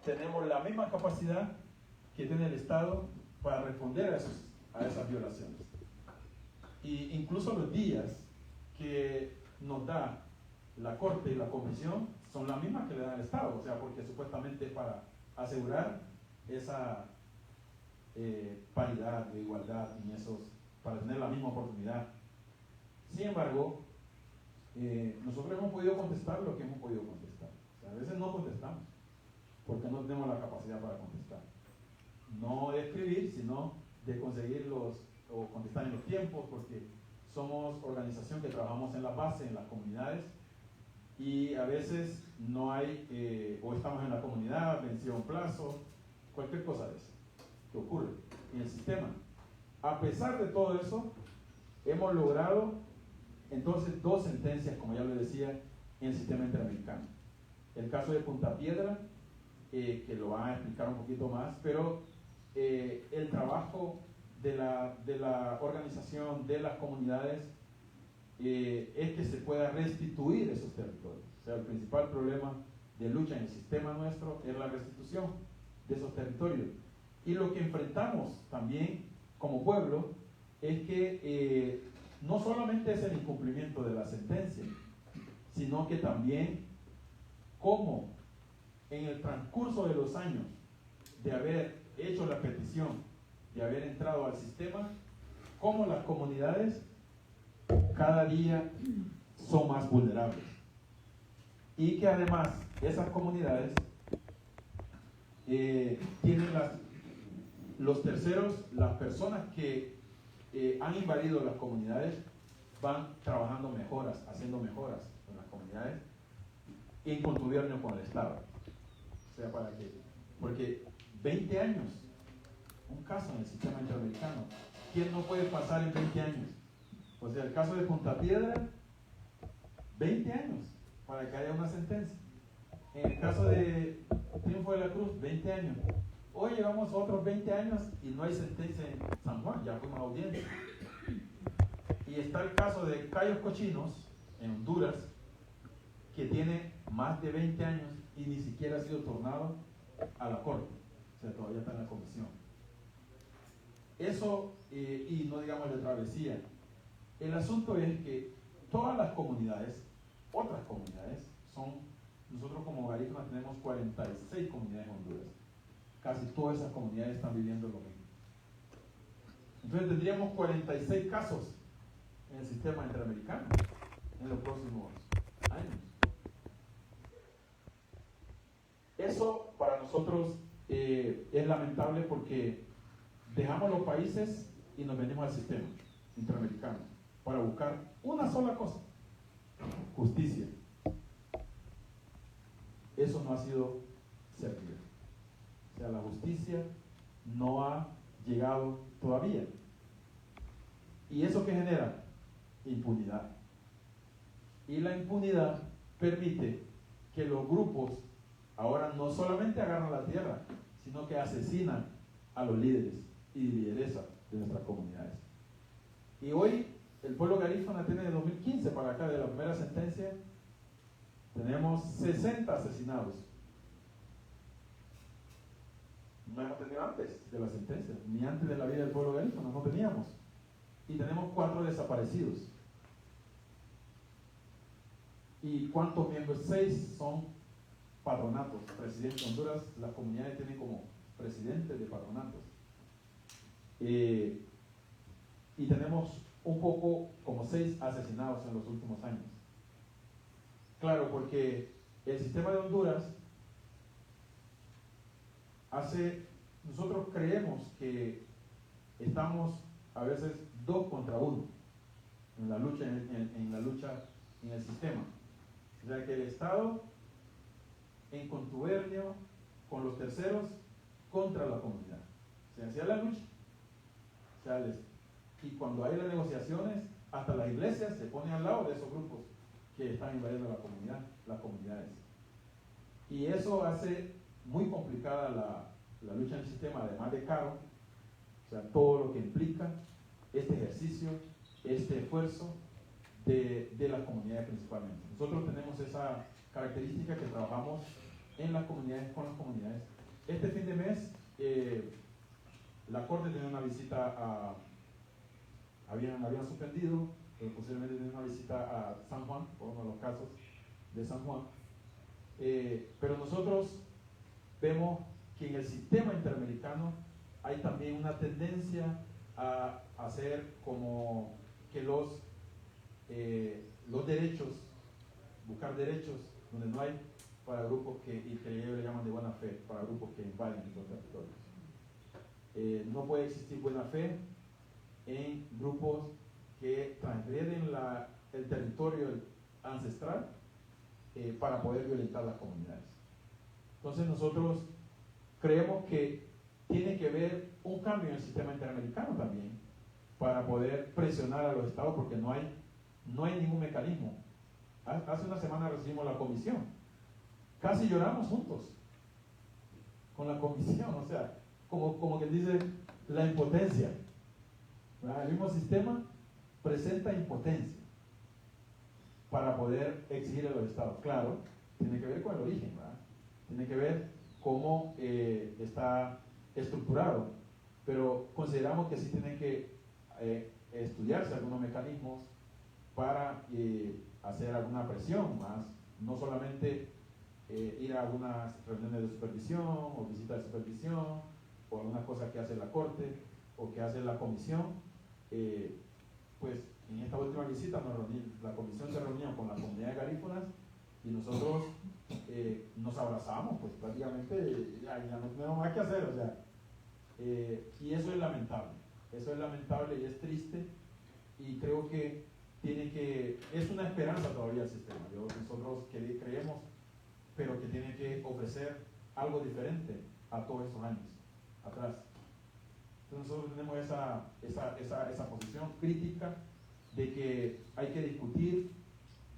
tenemos la misma capacidad que tiene el Estado para responder a esas violaciones. Y incluso los días que nos da la Corte y la Comisión son las mismas que le da el Estado, o sea, porque supuestamente es para asegurar esa paridad de igualdad en para tener la misma oportunidad. Sin embargo, nosotros hemos podido contestar lo que hemos podido contestar. O sea, a veces no contestamos porque no tenemos la capacidad para contestar. No de escribir, sino de conseguirlos o contestar en los tiempos, porque somos organización que trabajamos en la base, en las comunidades, y a veces no hay, o estamos en la comunidad, venció un plazo, cualquier cosa de eso que ocurre en el sistema. A pesar de todo eso, hemos logrado entonces 2 sentencias, como ya les decía, en el sistema interamericano. El caso de Punta Piedra, que lo van a explicar un poquito más, pero el trabajo de la organización, de las comunidades, es que se pueda restituir esos territorios. O sea, el principal problema de lucha en el sistema nuestro es la restitución de esos territorios. Y lo que enfrentamos también como pueblo es que no solamente es el incumplimiento de la sentencia, sino que también cómo en el transcurso de los años de haber hecho la petición, de haber entrado al sistema, cómo las comunidades cada día son más vulnerables. Y que además esas comunidades tienen los terceros, las personas que han invadido las comunidades, van trabajando mejoras, haciendo mejoras en las comunidades, en contubernio con el Estado. O sea, ¿para qué? Porque 20 años, un caso en el sistema interamericano, ¿quién no puede pasar en 20 años? O sea, el caso de Punta Piedra, 20 años para que haya una sentencia. En el caso de Triunfo de la Cruz, 20 años. Hoy llevamos otros 20 años y no hay sentencia en San Juan, ya fuimos a audiencia. Y está el caso de Cayos Cochinos, en Honduras, que tiene más de 20 años y ni siquiera ha sido tornado a la Corte. O sea, todavía está en la comisión. Eso, y no digamos de travesía. El asunto es que todas las comunidades, otras comunidades, nosotros como Garífuna tenemos 46 comunidades en Honduras. Casi todas esas comunidades están viviendo lo mismo. Entonces tendríamos 46 casos en el sistema interamericano en los próximos años. Eso para nosotros es lamentable porque dejamos los países y nos venimos al sistema interamericano para buscar una sola cosa: justicia. Eso no ha sido servido. O sea, la justicia no ha llegado todavía. ¿Y eso qué genera? Impunidad. Y la impunidad permite que los grupos ahora no solamente agarran la tierra, sino que asesinan a los líderes y lideresas de nuestras comunidades. Y hoy el pueblo garífuna tiene de 2015 para acá, de la primera sentencia, tenemos 60 asesinados. No hemos tenido antes de la sentencia, ni antes de la vida del pueblo garífuna, no teníamos. Y tenemos 4 desaparecidos. ¿Y cuántos miembros? 6 son patronatos, presidente de Honduras. Las comunidades tienen como presidente de patronatos. Y tenemos un poco como 6 asesinados en los últimos años. Claro, porque el sistema de Honduras nosotros creemos que estamos a veces 2 contra 1 en la lucha en el sistema. O sea, que el Estado en contubernio con los terceros contra la comunidad. Se hacía la lucha. O sea, y cuando hay las negociaciones, hasta las iglesias se ponen al lado de esos grupos que están invadiendo las comunidades. Y eso hace muy complicada la lucha en el sistema, además de caro. O sea, todo lo que implica este ejercicio, este esfuerzo de las comunidades principalmente. Nosotros tenemos esa característica que trabajamos en las comunidades, con las comunidades. Este fin de mes, la Corte tenía una visita habían suspendido, posiblemente tenía una visita a San Juan, por uno de los casos de San Juan, pero nosotros vemos que en el sistema interamericano hay también una tendencia a hacer como que los derechos, buscar derechos donde no hay para grupos que ellos le llaman de buena fe, para grupos que invaden estos territorios. No puede existir buena fe en grupos que transgreden el territorio ancestral para poder violentar las comunidades. Entonces nosotros creemos que tiene que haber un cambio en el sistema interamericano también para poder presionar a los estados, porque no hay ningún mecanismo. Hace una semana recibimos la comisión, casi lloramos juntos con la comisión, o sea, como que dice la impotencia. El mismo sistema presenta impotencia para poder exigir a los estados. Claro, tiene que ver con el origen, ¿verdad? Tiene que ver cómo está estructurado, pero consideramos que sí tienen que estudiarse algunos mecanismos para hacer alguna presión más, no solamente ir a algunas reuniones de supervisión o visitas de supervisión o algunas cosas que hace la Corte o que hace la Comisión. Pues en esta última visita la Comisión se reunió con la comunidad de garífunas y nosotros nos abrazamos, pues prácticamente ya no tenemos más que hacer, o sea, y eso es lamentable y es triste, y creo que es una esperanza todavía el sistema. Nosotros creemos, pero que tiene que ofrecer algo diferente a todos esos años atrás. Entonces nosotros tenemos esa posición crítica de que hay que discutir,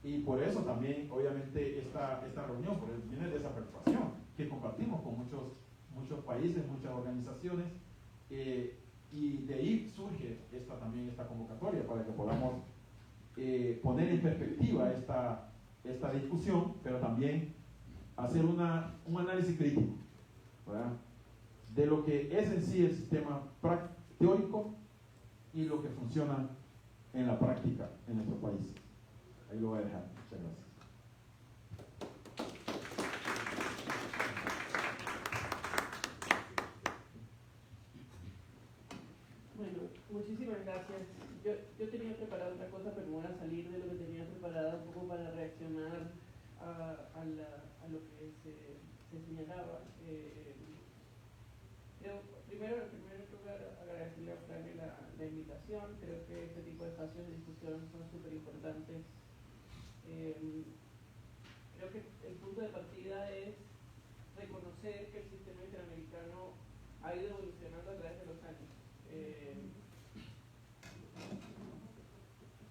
y por eso también obviamente esta reunión viene de esa preocupación que compartimos con muchos países, muchas organizaciones, y de ahí surge esta convocatoria para que podamos poner en perspectiva esta discusión, pero también hacer un análisis crítico, ¿verdad?, de lo que es en sí el sistema teórico y lo que funciona en la práctica en nuestro país. Ahí lo voy a dejar. Muchas gracias. Bueno, muchísimas gracias. Yo tenía preparada otra cosa, pero me voy a salir de lo que tenía preparado un poco para reaccionar a lo que se señalaba. Primero, en primer lugar, agradecerle a Fran la invitación. Creo que este tipo de espacios de discusión son súper importantes. Creo que el punto de partida es reconocer que el sistema interamericano ha ido evolucionando a través de los años.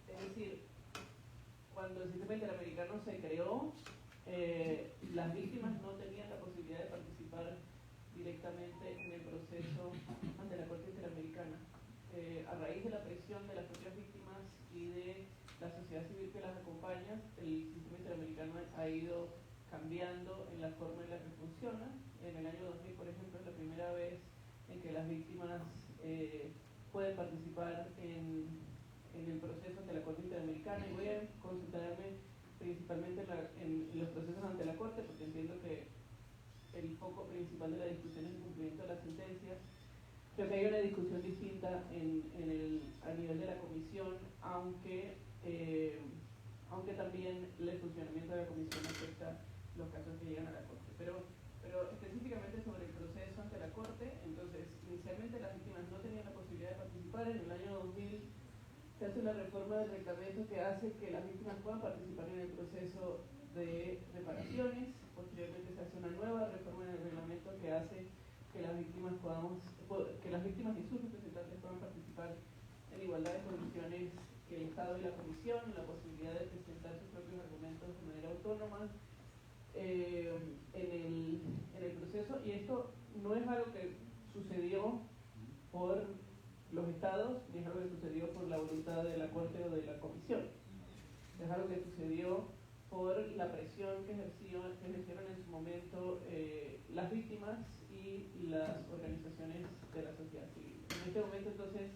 Es decir, cuando el sistema interamericano se creó, las víctimas no tenían la posibilidad de participar directamente en el proceso ante la Corte Interamericana. A raíz de la presión de las propias víctimas y de la sociedad civil que las acompaña, el sistema interamericano ha ido cambiando en la forma en la que funciona. En el año 2000, por ejemplo, es la primera vez en que las víctimas pueden participar en el proceso ante la Corte Interamericana, y voy a concentrarme principalmente en los procesos ante la Corte, porque entiendo que el foco principal de la discusión es el cumplimiento de las sentencias. Creo que hay una discusión distinta a nivel de la comisión, aunque también el funcionamiento de la comisión afecta los casos que llegan a la Corte. Pero específicamente sobre el proceso ante la Corte, entonces, inicialmente las víctimas no tenían la posibilidad de participar. En el año 2000 se hace una reforma del reglamento que hace que las víctimas puedan participar en el proceso de reparaciones. Posteriormente se hace una nueva reforma en el reglamento que hace que las víctimas y sus representantes puedan participar en igualdad de condiciones que el Estado y la Comisión, la posibilidad de presentar sus propios argumentos de manera autónoma en el proceso. Y esto no es algo que sucedió por los estados, ni es algo que sucedió por la voluntad de la Corte o de la Comisión. Es algo que sucedió por la presión que ejercieron en su momento las víctimas y las organizaciones de la sociedad civil. En este momento, entonces,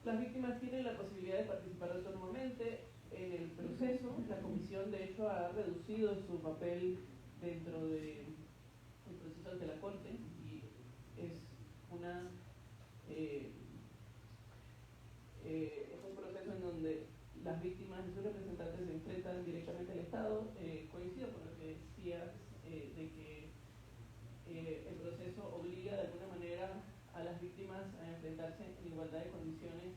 las víctimas tienen la posibilidad de participar autónomamente en el proceso. La comisión, de hecho, ha reducido su papel dentro del proceso ante la Corte y es un proceso en donde las víctimas y sus representantes se enfrentan directamente al Estado. Coincido con lo que decías de que el proceso obliga de alguna manera a las víctimas a enfrentarse en igualdad de condiciones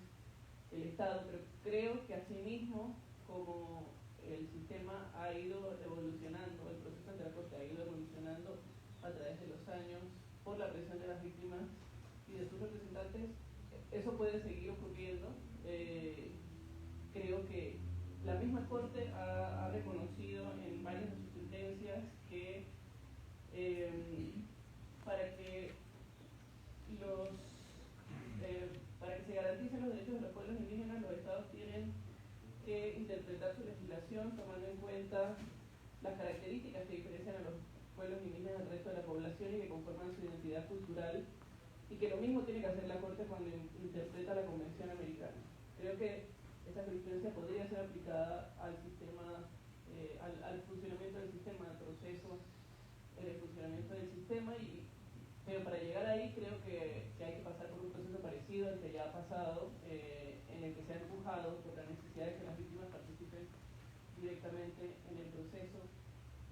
el Estado, pero creo que asimismo, como el sistema ha ido evolucionando, el proceso ante la Corte ha ido evolucionando a través de los años por la presión de las víctimas y de sus representantes, eso puede seguir ocurriendo. Creo que la misma Corte ha reconocido en varias de sus sentencias que para que se garanticen los derechos de los pueblos indígenas, los estados tienen que interpretar su legislación tomando en cuenta las características que diferencian a los pueblos indígenas del resto de la población y que conforman su identidad cultural, y que lo mismo tiene que hacer la Corte cuando interpreta la Convención Americana. Creo que esa jurisprudencia podría ser aplicada al sistema, al funcionamiento del sistema, al proceso en el funcionamiento del sistema, pero para llegar ahí creo que hay que pasar por un proceso parecido al que ya ha pasado, en el que se ha empujado por la necesidad de que las víctimas participen directamente en el proceso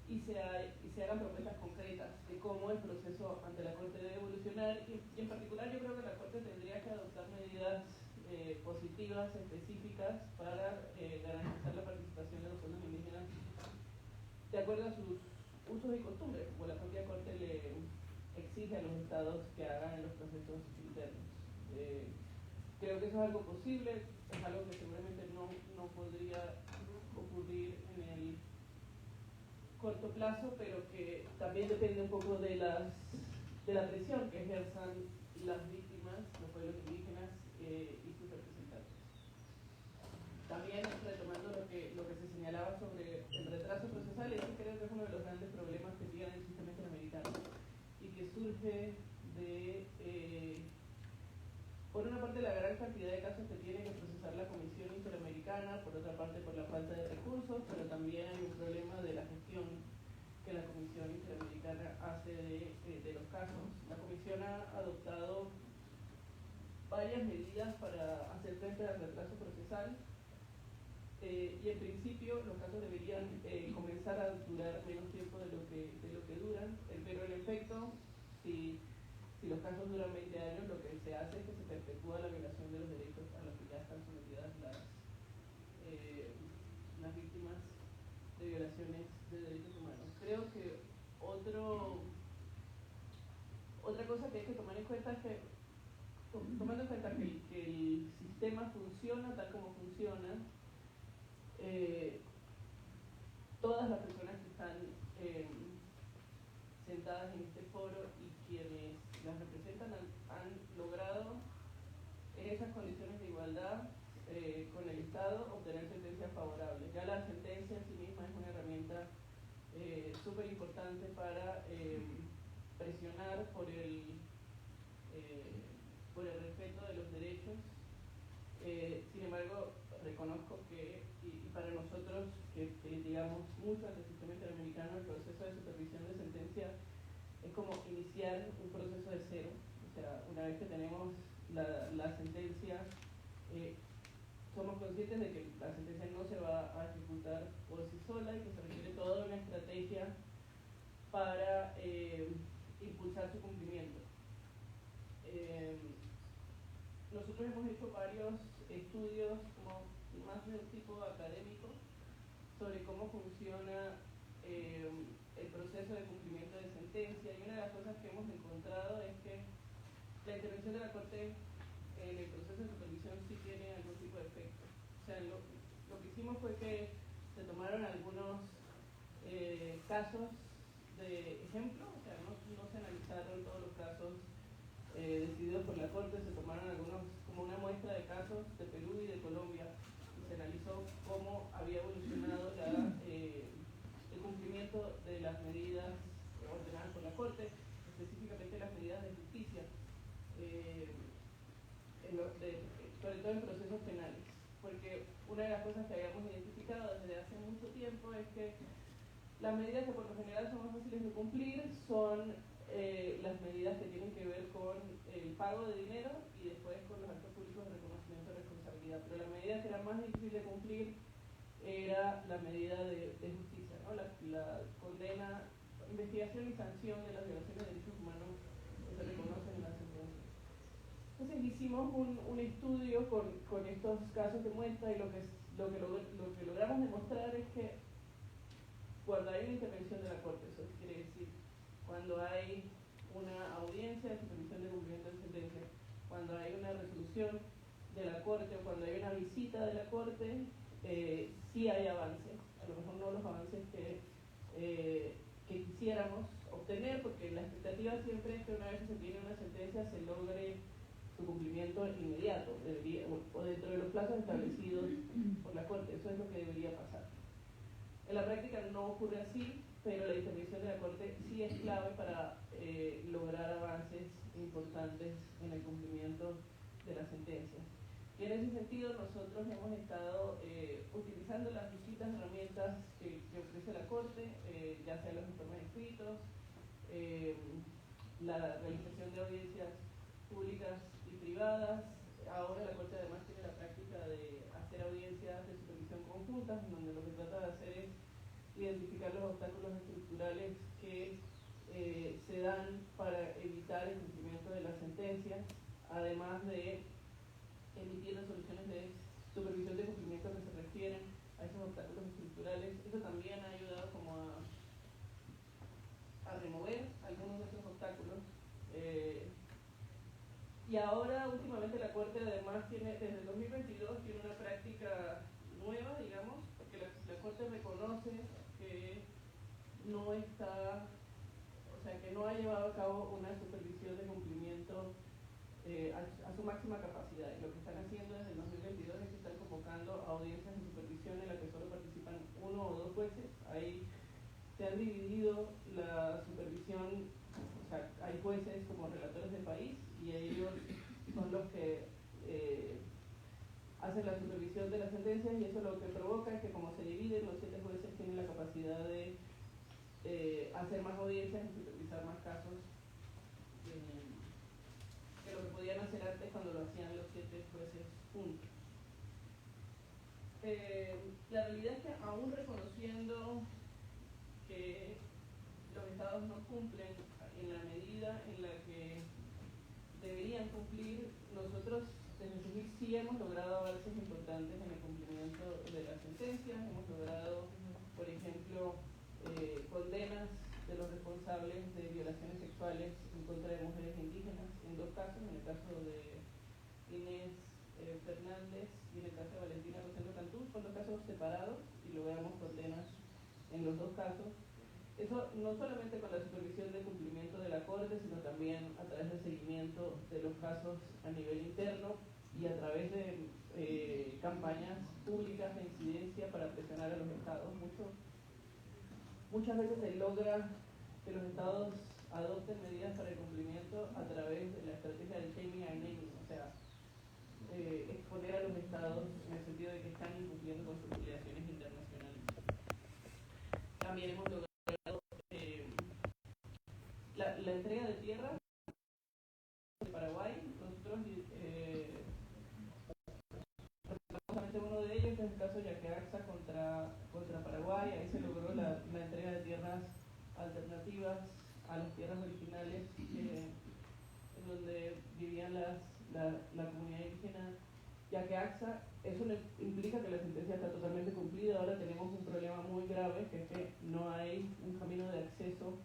y se hagan propuestas concretas de cómo el proceso ante la Corte debe evolucionar, y en particular yo creo que la Corte tendría que adoptar medidas positivas, específicas, para garantizar la participación de los pueblos indígenas de acuerdo a sus usos y costumbres, como la propia Corte le exige a los estados que hagan en los procesos internos. Creo que eso es algo posible, es algo que seguramente no podría ocurrir en el corto plazo, pero que también depende un poco de la presión que ejerzan las víctimas, los pueblos indígenas y sus representantes. También retomando lo que se señalaba sobre el retraso procesal, ese creo que es uno de los grandes problemas que tiene el sistema interamericano y que surge de, por una parte, la gran cantidad de casos que tiene que procesar la Comisión Interamericana, por otra parte, por la falta de recursos, pero también hay un problema de la gestión que la Comisión Interamericana hace de los casos. La Comisión ha adoptado varias medidas para hacer frente al retraso procesal, y en principio los casos deberían comenzar a durar menos tiempo de lo que duran, pero en efecto, si los casos duran 20 años, lo que se hace es que se perpetúa la violación de los derechos a los que ya están sometidas las víctimas de violaciones de derechos humanos. Creo que otra cosa que hay que tomar en cuenta es que, tomando en cuenta que el sistema funciona tal como funciona, todas las personas que están sentadas en este foro y quienes las representan han logrado en esas condiciones de igualdad con el Estado obtener sentencias favorables. Ya la sentencia en sí misma es una herramienta súper importante para presionar por el respeto de los derechos. Sin embargo, reconozco que, y para nosotros que digamos mucho ante el sistema interamericano, el proceso de supervisión de sentencia es como iniciar un proceso de cero. O sea, una vez que tenemos la sentencia, somos conscientes de que la sentencia no se va a ejecutar por sí sola y que se requiere toda una estrategia para impulsar su cumplimiento. Nosotros hemos hecho varios estudios como más de tipo académico sobre cómo funciona el proceso de cumplimiento de sentencia, y una de las cosas que hemos encontrado es que la intervención de la Corte en el proceso de supervisión sí tiene algún tipo de efecto. O sea, lo que hicimos fue que se tomaron algunos casos de ejemplo, o sea, no se analizaron todos los casos decididos por la Corte, se tomaron algunos como una muestra de casos de Perú y de Colombia, y se analizó cómo había evolucionado cumplimiento de las medidas ordenadas por la Corte, específicamente las medidas de justicia, sobre todo en procesos penales. Porque una de las cosas que habíamos identificado desde hace mucho tiempo es que las medidas que por lo general son más fáciles de cumplir son las medidas que tienen que ver con el pago de dinero y después con los actos públicos de reconocimiento de responsabilidad. Pero la medida que era más difícil de cumplir era la medida de justicia, ¿no? La condena, investigación y sanción de las violaciones de derechos humanos que se reconocen en la sentencia. Entonces hicimos un estudio con estos casos de muestra y lo que logramos demostrar es que cuando hay una intervención de la Corte, eso quiere decir cuando hay una audiencia de supervisión de cumplimiento de sentencia, cuando hay una resolución de la Corte o cuando hay una visita de la Corte, sí hay avances, a lo mejor no los avances que quisiéramos obtener, porque la expectativa siempre es que una vez que se tiene una sentencia se logre su cumplimiento inmediato, o dentro de los plazos establecidos por la Corte. Eso es lo que debería pasar. En la práctica no ocurre así, pero la intervención de la Corte sí es clave para lograr avances importantes en el cumplimiento de las sentencias. Y en ese sentido nosotros hemos estado utilizando las distintas herramientas que ofrece la Corte, ya sea los informes escritos, la realización de audiencias públicas y privadas. Ahora la Corte además tiene la práctica de hacer audiencias de supervisión conjuntas, en donde lo que trata de hacer es identificar los obstáculos estructurales que se dan para evitar el cumplimiento de la sentencia, además de emitir resoluciones de supervisión de cumplimiento que se refieren a esos obstáculos estructurales. Eso también ha ayudado como a remover algunos de esos obstáculos. Y ahora, últimamente, la Corte además tiene, desde el 2022, tiene una práctica nueva, digamos, porque la Corte reconoce que no está, o sea, que no ha llevado a cabo una supervisión de cumplimiento a su máxima capacidad. Y lo que están haciendo desde el 2022 es que están convocando a audiencias de supervisión en las que solo participan 1 o 2 jueces. Ahí se han dividido la supervisión, o sea, hay jueces como relatores del país y ellos son los que hacen la supervisión de las sentencias, y eso lo que provoca es que como se dividen, los 7 jueces tienen la capacidad de hacer más audiencias y supervisar más casos que lo que podían hacer antes cuando lo hacían los 7 jueces juntos. La realidad es que aún reconociendo que los estados no cumplen en la medida en la que deberían cumplir, nosotros desde CIVIC sí hemos logrado avances importantes en el cumplimiento de las sentencias. Hemos logrado, por ejemplo, condenas de los responsables de violaciones sexuales en contra de mujeres indígenas en 2 casos, en el caso de Inés Fernández y en el caso de Valentina Rosendo Cantú. Son 2 casos separados y logramos condenas en los 2 casos. Eso no solamente con la supervisión de cumplimiento de la Corte, sino también a través del seguimiento de los casos a nivel interno y a través de campañas públicas de incidencia para presionar a los estados. Muchas veces se logra que los estados adopten medidas para el cumplimiento a través de la estrategia del shaming and naming, o sea, exponer a los estados en el sentido de que están incumpliendo con sus obligaciones internacionales. También hemos logrado la entrega de tierra de Paraguay. Nosotros solamente uno de ellos, que es el caso de Yaqueaxa contra Paraguay. Ahí se logró la entrega de tierras alternativas a las tierras originales en donde vivían la comunidad indígena Yaqueaxa. Eso implica que la sentencia está totalmente cumplida. Ahora tenemos un problema muy grave, que es que no hay un camino de acceso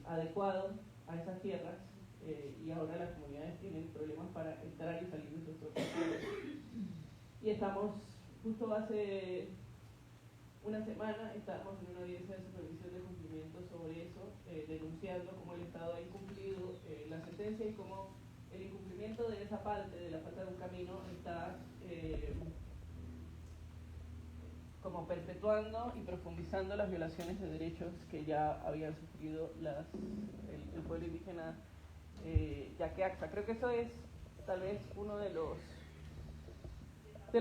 adecuado a esas tierras, y ahora las comunidades tienen problemas para entrar y salir de sus propias tierras. Y estamos, justo hace una semana, estábamos en una audiencia de supervisión de cumplimiento sobre eso, denunciando cómo el Estado ha incumplido la sentencia y cómo el incumplimiento de esa parte, de la falta de un camino, está como perpetuando y profundizando las violaciones de derechos que ya habían sufrido el pueblo indígena Yaqueaxtla. Creo que eso es tal vez uno de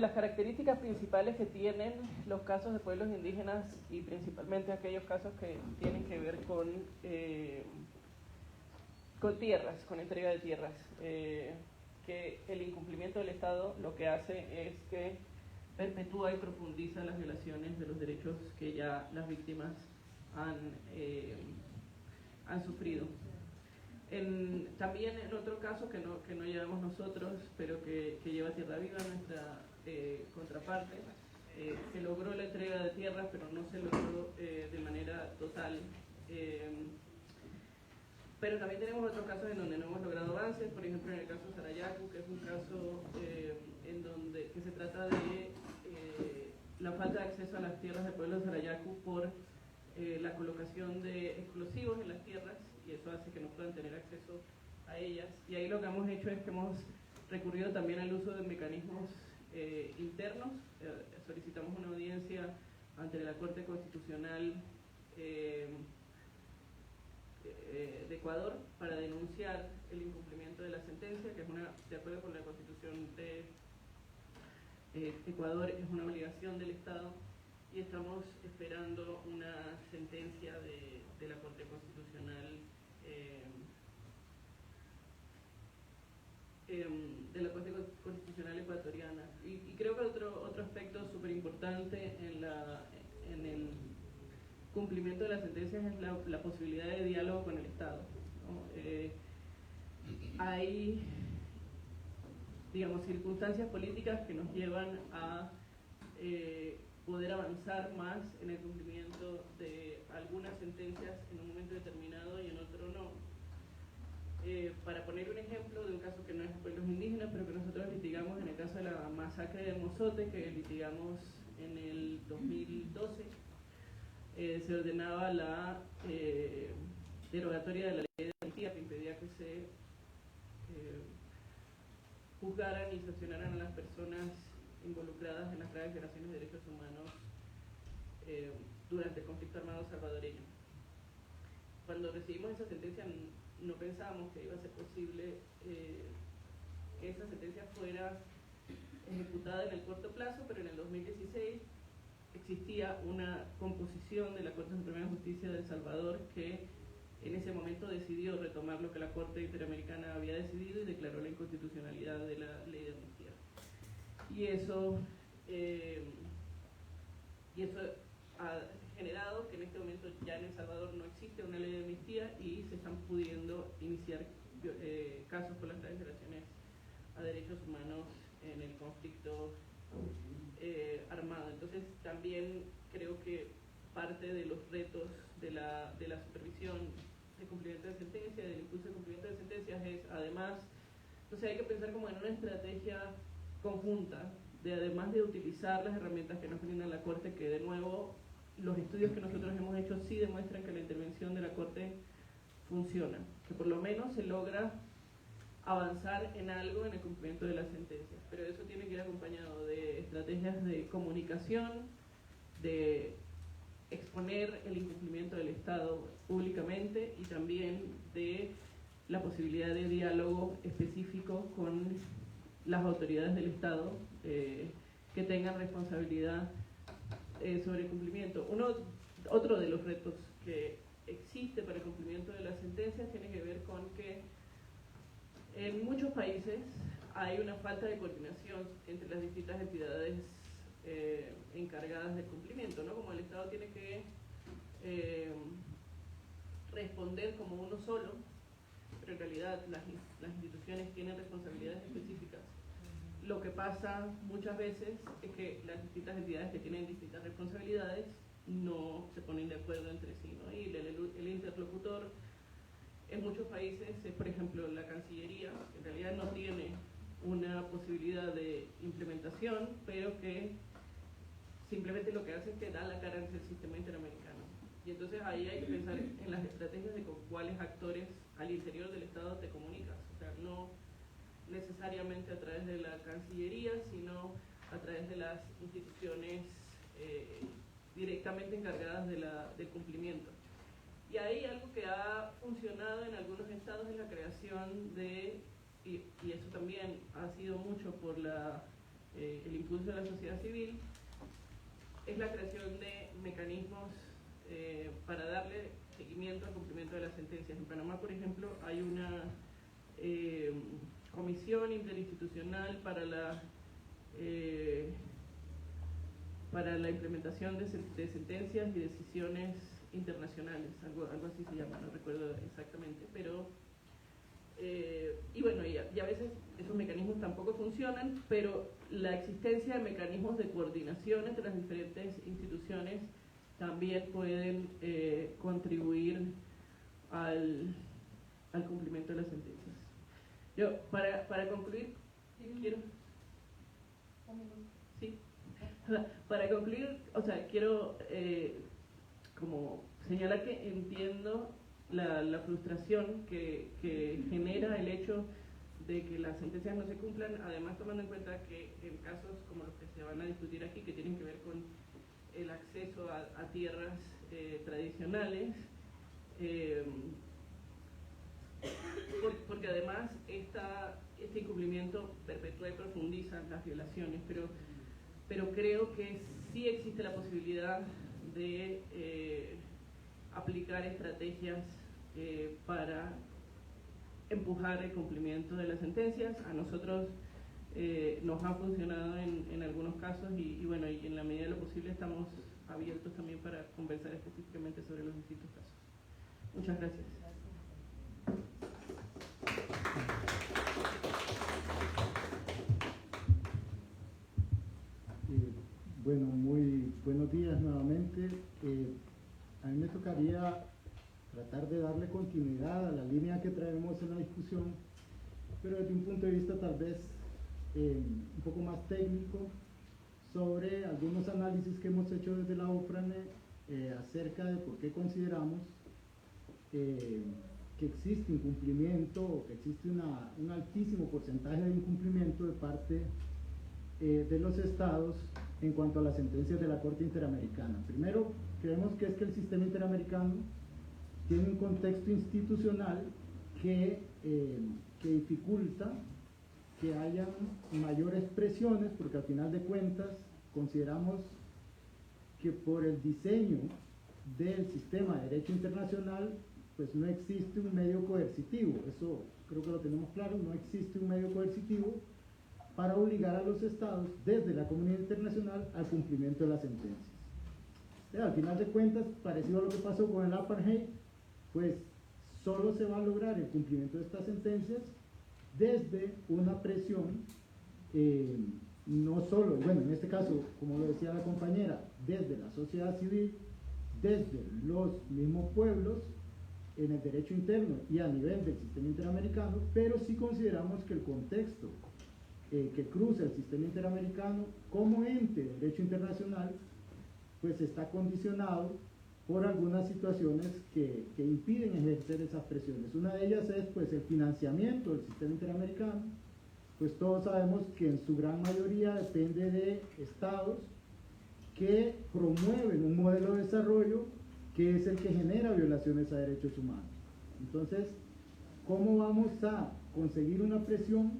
las características principales que tienen los casos de pueblos indígenas, y principalmente aquellos casos que tienen que ver con tierras, con entrega de tierras, que el incumplimiento del Estado lo que hace es que perpetúa y profundiza las violaciones de los derechos que ya las víctimas han sufrido. También en otro caso que no llevamos nosotros, pero que lleva Tierra Viva, nuestra contraparte, se logró la entrega de tierras, pero no se logró de manera total. Pero también tenemos otros casos en donde no hemos logrado avances, por ejemplo en el caso de Sarayaku, que es un caso que se trata de la falta de acceso a las tierras del pueblo de Sarayaku por la colocación de explosivos en las tierras, y eso hace que no puedan tener acceso a ellas. Y ahí lo que hemos hecho es que hemos recurrido también al uso de mecanismos internos. Solicitamos una audiencia ante la Corte Constitucional de Ecuador para denunciar el incumplimiento de la sentencia, que es de acuerdo con la Constitución de Ecuador, es una obligación del Estado, y estamos esperando una sentencia de la Corte Constitucional ecuatoriana. Y creo que otro aspecto súper importante en el cumplimiento de las sentencias es la posibilidad de diálogo con el Estado, ¿no? Hay, digamos, circunstancias políticas que nos llevan a poder avanzar más en el cumplimiento de algunas sentencias en un momento determinado y en otro no. Para poner un ejemplo de un caso que no es de pueblos indígenas, pero que nosotros litigamos en el caso de la masacre de Mozote, que litigamos en el 2012, se ordenaba la derogatoria de la ley de amnistía, que impedía que se juzgaran y sancionaran a las personas involucradas en las graves violaciones de derechos humanos durante el conflicto armado salvadoreño. Cuando recibimos esa sentencia no pensábamos que iba a ser posible que esa sentencia fuera ejecutada en el corto plazo, pero en el 2016 existía una composición de la Corte Suprema de Justicia de El Salvador que en ese momento decidió retomar lo que la Corte Interamericana había decidido y declaró la inconstitucionalidad de la ley de amnistía. Y eso ha generado que en este momento ya en El Salvador no existe una ley de amnistía y se están pudiendo iniciar casos por las graves violaciones a derechos humanos en el conflicto armado. Entonces también creo que parte de los retos de la supervisión de cumplimiento de sentencia, del impulso de cumplimiento de sentencias, es además, entonces hay que pensar como en una estrategia conjunta, además de utilizar las herramientas que nos brinda la Corte, que de nuevo los estudios que nosotros hemos hecho sí demuestran que la intervención de la Corte funciona, que por lo menos se logra avanzar en algo en el cumplimiento de las sentencias, pero eso tiene que ir acompañado de estrategias de comunicación, de exponer el incumplimiento del Estado públicamente y también de la posibilidad de diálogo específico con las autoridades del Estado que tengan responsabilidad sobre el cumplimiento. Otro de los retos que existe para el cumplimiento de las sentencias tiene que ver con que en muchos países hay una falta de coordinación entre las distintas entidades encargadas del cumplimiento, ¿no? Como el Estado tiene que responder como uno solo, pero en realidad las instituciones tienen responsabilidades específicas. Lo que pasa muchas veces es que las distintas entidades que tienen distintas responsabilidades no se ponen de acuerdo entre sí, ¿no? Y el interlocutor en muchos países es, por ejemplo, la Cancillería, que en realidad no tiene una posibilidad de implementación, pero que simplemente lo que hace es que da la cara ante el sistema interamericano. Y entonces ahí hay que pensar en las estrategias de con cuáles actores al interior del Estado te comunicas. O sea, no necesariamente a través de la Cancillería, sino a través de las instituciones directamente encargadas del cumplimiento. Y ahí algo que ha funcionado en algunos estados es la creación de, y eso también ha sido mucho por el impulso de la sociedad civil, es la creación de mecanismos para darle seguimiento al cumplimiento de las sentencias. En Panamá, por ejemplo, hay una comisión interinstitucional para la implementación de sentencias y decisiones internacionales, algo así se llama, no recuerdo exactamente, pero y bueno, y a veces esos mecanismos tampoco funcionan, pero la existencia de mecanismos de coordinación entre las diferentes instituciones también pueden contribuir al cumplimiento de las sentencias. Yo, para concluir, quiero... Sí. Para concluir, o sea, quiero como señalar que entiendo la frustración que genera el hecho de que las sentencias no se cumplan, además tomando en cuenta que en casos como los que se van a discutir aquí, que tienen que ver con el acceso a tierras tradicionales, porque además este incumplimiento perpetúa y profundiza las violaciones, pero creo que sí existe la posibilidad de aplicar estrategias para empujar el cumplimiento de las sentencias. A nosotros nos ha funcionado en algunos casos y bueno, y en la medida de lo posible estamos abiertos también para conversar específicamente sobre los distintos casos. Muchas gracias. Bueno, muy buenos días nuevamente. A mí me tocaría tratar de darle continuidad a la línea que traemos en la discusión, pero desde un punto de vista tal vez un poco más técnico, sobre algunos análisis que hemos hecho desde la OFRANE acerca de por qué consideramos que existe incumplimiento o que existe un altísimo porcentaje de incumplimiento de parte de los estados en cuanto a las sentencias de la Corte Interamericana. Primero, creemos que es que el sistema interamericano tiene un contexto institucional que dificulta que haya mayores presiones, porque al final de cuentas consideramos que por el diseño del sistema de derecho internacional pues no existe un medio coercitivo. Eso creo que lo tenemos claro, no existe un medio coercitivo para obligar a los estados desde la comunidad internacional al cumplimiento de las sentencias. Pero al final de cuentas, parecido a lo que pasó con el apartheid, pues solo se va a lograr el cumplimiento de estas sentencias desde una presión, no solo, bueno, en este caso, como lo decía la compañera, desde la sociedad civil, desde los mismos pueblos, en el derecho interno y a nivel del sistema interamericano, pero sí consideramos que el contexto que cruza el sistema interamericano como ente de derecho internacional, pues está condicionado por algunas situaciones que impiden ejercer esas presiones. Una de ellas es pues el financiamiento del sistema interamericano, pues todos sabemos que en su gran mayoría depende de estados que promueven un modelo de desarrollo que es el que genera violaciones a derechos humanos. Entonces, ¿cómo vamos a conseguir una presión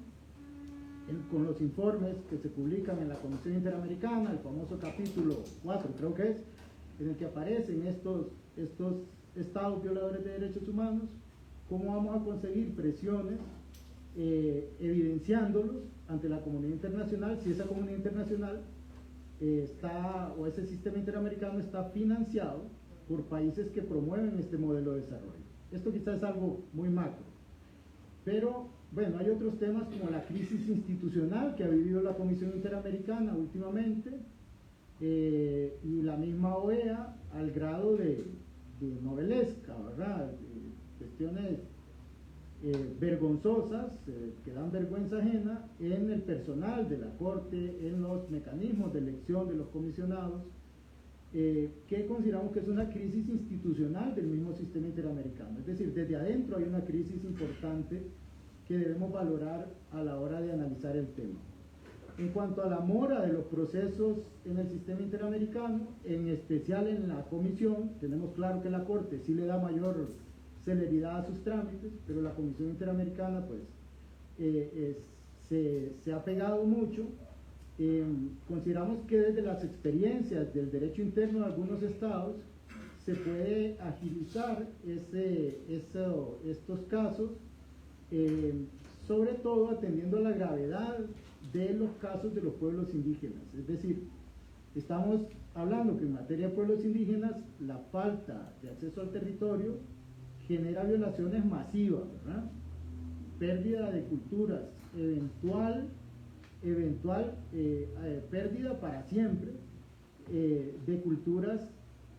con los informes que se publican en la Comisión Interamericana, el famoso capítulo 4 creo que es, en el que aparecen estos estados violadores de derechos humanos? ¿Cómo vamos a conseguir presiones evidenciándolos ante la comunidad internacional si esa comunidad internacional o ese sistema interamericano está financiado por países que promueven este modelo de desarrollo? Esto quizás es algo muy macro, pero bueno, hay otros temas como la crisis institucional que ha vivido la Comisión Interamericana últimamente y la misma OEA al grado de novelesca, ¿verdad? Cuestiones vergonzosas que dan vergüenza ajena en el personal de la Corte, en los mecanismos de elección de los comisionados, que consideramos que es una crisis institucional del mismo sistema interamericano. Es decir, desde adentro hay una crisis importante que debemos valorar a la hora de analizar el tema. En cuanto a la mora de los procesos en el sistema interamericano, en especial en la comisión, tenemos claro que la Corte sí le da mayor celeridad a sus trámites, pero la Comisión Interamericana pues se ha pegado mucho. Consideramos que desde las experiencias del derecho interno de algunos estados se puede agilizar estos casos, sobre todo atendiendo a la gravedad de los casos de los pueblos indígenas. Es decir, estamos hablando que en materia de pueblos indígenas la falta de acceso al territorio genera violaciones masivas, ¿verdad? Pérdida de culturas, eventual pérdida para siempre de culturas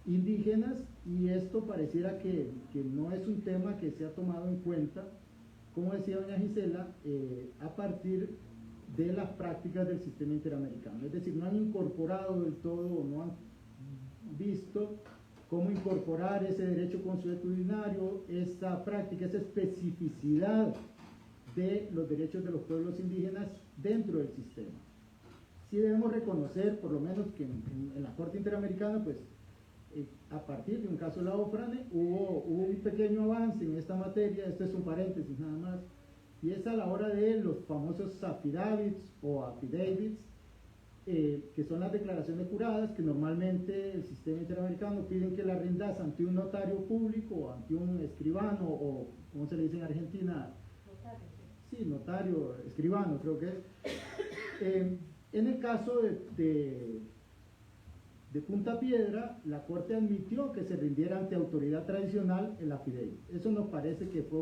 indígenas, y esto pareciera que no es un tema que se ha tomado en cuenta, como decía doña Gisela, a partir de las prácticas del sistema interamericano. Es decir, no han incorporado del todo, no han visto cómo incorporar ese derecho consuetudinario, esa práctica, esa especificidad de los derechos de los pueblos indígenas dentro del sistema. Sí debemos reconocer, por lo menos, que en la Corte Interamericana, pues, a partir de un caso de la OFRANE, hubo un pequeño avance en esta materia. Esto es un paréntesis nada más, y es a la hora de los famosos affidavits o affidavits, que son las declaraciones juradas que normalmente el sistema interamericano piden que la rindas ante un notario público o ante un escribano, o ¿cómo se le dice en Argentina? Notario. Sí, notario, escribano creo que es. En el caso de Punta Piedra, la Corte admitió que se rindiera ante autoridad tradicional el affidavit. Eso nos parece que fue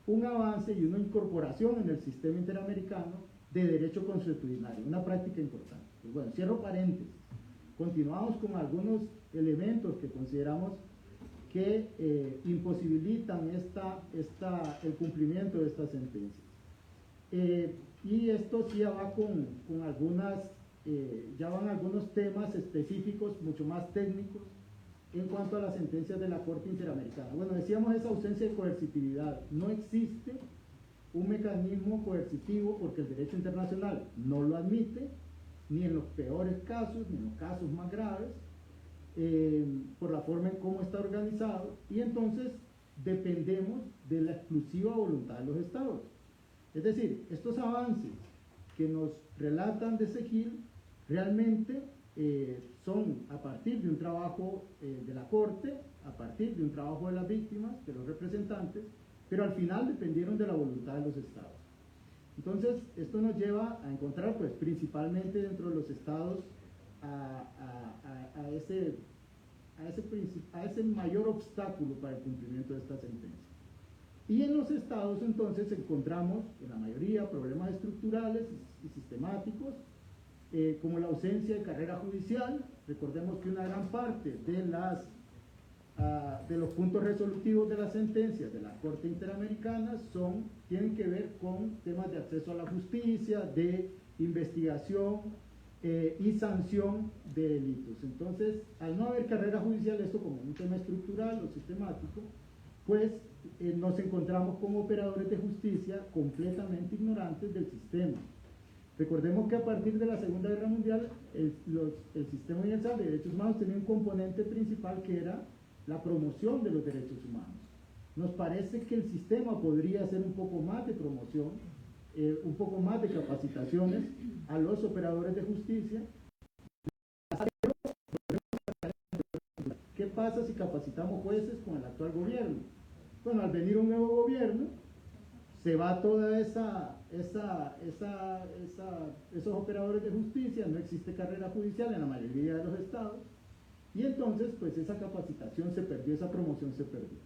un avance y una incorporación en el sistema interamericano de derecho consuetudinario, una práctica importante. Pues bueno, cierro paréntesis. Continuamos con algunos elementos que consideramos que imposibilitan el cumplimiento de esta sentencia. Y esto sí ya va con algunas, ya van algunos temas específicos, mucho más técnicos, en cuanto a las sentencias de la Corte Interamericana. Bueno, decíamos esa ausencia de coercitividad. No existe un mecanismo coercitivo porque el derecho internacional no lo admite, ni en los peores casos, ni en los casos más graves, por la forma en cómo está organizado, y entonces dependemos de la exclusiva voluntad de los estados. Es decir, estos avances que nos relatan de SEGIL realmente son a partir de un trabajo de la Corte, a partir de un trabajo de las víctimas, de los representantes, pero al final dependieron de la voluntad de los estados. Entonces, esto nos lleva a encontrar, pues, principalmente dentro de los estados, a ese mayor obstáculo para el cumplimiento de esta sentencia. Y en los estados, entonces, encontramos, en la mayoría, problemas estructurales y sistemáticos, como la ausencia de carrera judicial. Recordemos que una gran parte de los puntos resolutivos de las sentencias de la Corte Interamericana tienen que ver con temas de acceso a la justicia, de investigación y sanción de delitos. Entonces, al no haber carrera judicial, esto como un tema estructural o sistemático, pues nos encontramos como operadores de justicia completamente ignorantes del sistema. Recordemos que a partir de la Segunda Guerra Mundial, el Sistema Universal de Derechos Humanos tenía un componente principal que era la promoción de los derechos humanos. Nos parece que el sistema podría hacer un poco más de promoción, un poco más de capacitaciones a los operadores de justicia. ¿Qué pasa si capacitamos jueces con el actual gobierno? Bueno, al venir un nuevo gobierno, se va toda esos operadores de justicia, no existe carrera judicial en la mayoría de los estados, y entonces pues esa capacitación se perdió, esa promoción se perdió.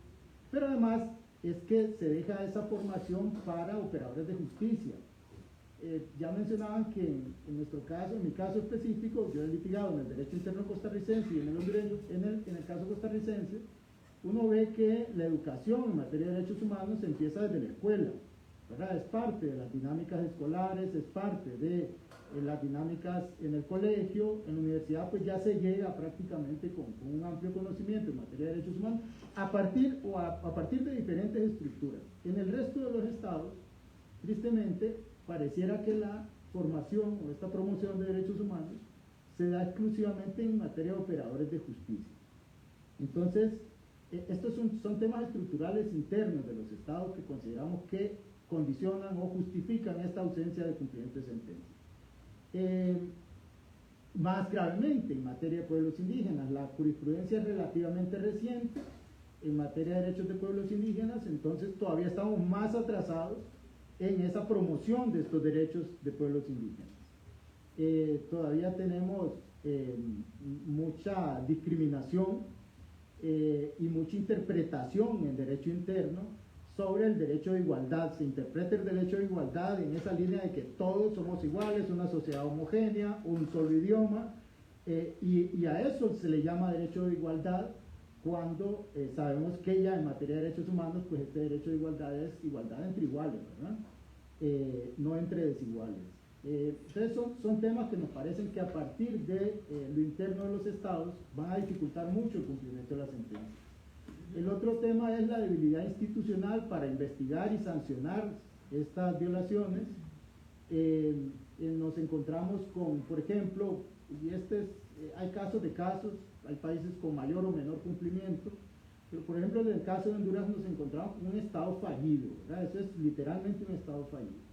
Pero además es que se deja esa formación para operadores de justicia. Ya mencionaban que en nuestro caso, en mi caso específico, yo he litigado en el derecho interno costarricense y en el caso costarricense, uno ve que la educación en materia de derechos humanos empieza desde la escuela, ¿verdad? Es parte de las dinámicas escolares, es parte de las dinámicas en el colegio. En la universidad pues ya se llega prácticamente con un amplio conocimiento en materia de derechos humanos a partir de diferentes estructuras. En el resto de los estados, tristemente, pareciera que la formación o esta promoción de derechos humanos se da exclusivamente en materia de operadores de justicia. Entonces, estos son temas estructurales internos de los estados que consideramos que condicionan o justifican esta ausencia de cumplimiento de sentencia. Más gravemente, en materia de pueblos indígenas, la jurisprudencia es relativamente reciente en materia de derechos de pueblos indígenas, entonces todavía estamos más atrasados en esa promoción de estos derechos de pueblos indígenas. Todavía tenemos mucha discriminación y mucha interpretación en derecho interno sobre el derecho de igualdad. Se interpreta el derecho de igualdad en esa línea de que todos somos iguales, una sociedad homogénea, un solo idioma, y a eso se le llama derecho de igualdad, cuando sabemos que ya en materia de derechos humanos, pues este derecho de igualdad es igualdad entre iguales, ¿verdad? No entre desiguales. Entonces son temas que nos parecen que a partir de lo interno de los estados van a dificultar mucho el cumplimiento de la sentencia. El otro tema es la debilidad institucional para investigar y sancionar estas violaciones. Nos encontramos con, por ejemplo, y hay casos de casos, hay países con mayor o menor cumplimiento, pero por ejemplo en el caso de Honduras nos encontramos con un estado fallido, ¿verdad? Eso es literalmente un estado fallido.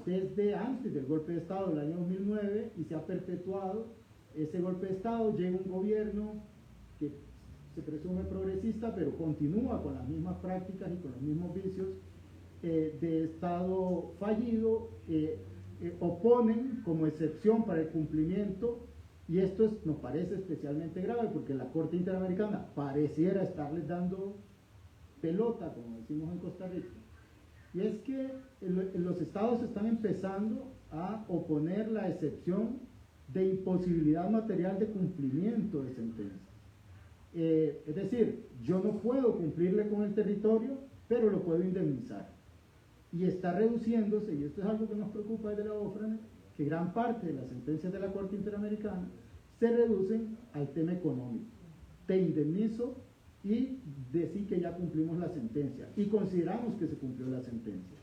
Desde antes del golpe de estado del año 2009 y se ha perpetuado ese golpe de estado. Llega un gobierno que se presume progresista, pero continúa con las mismas prácticas y con los mismos vicios de estado fallido, oponen como excepción para el cumplimiento, y esto nos parece especialmente grave porque la Corte Interamericana pareciera estarles dando pelota, como decimos en Costa Rica. Y es que los estados están empezando a oponer la excepción de imposibilidad material de cumplimiento de sentencia. Es decir, yo no puedo cumplirle con el territorio, pero lo puedo indemnizar. Y está reduciéndose, y esto es algo que nos preocupa desde la OFRANE, que gran parte de las sentencias de la Corte Interamericana se reducen al tema económico. Te indemnizo y decir que ya cumplimos la sentencia y consideramos que se cumplió la sentencia.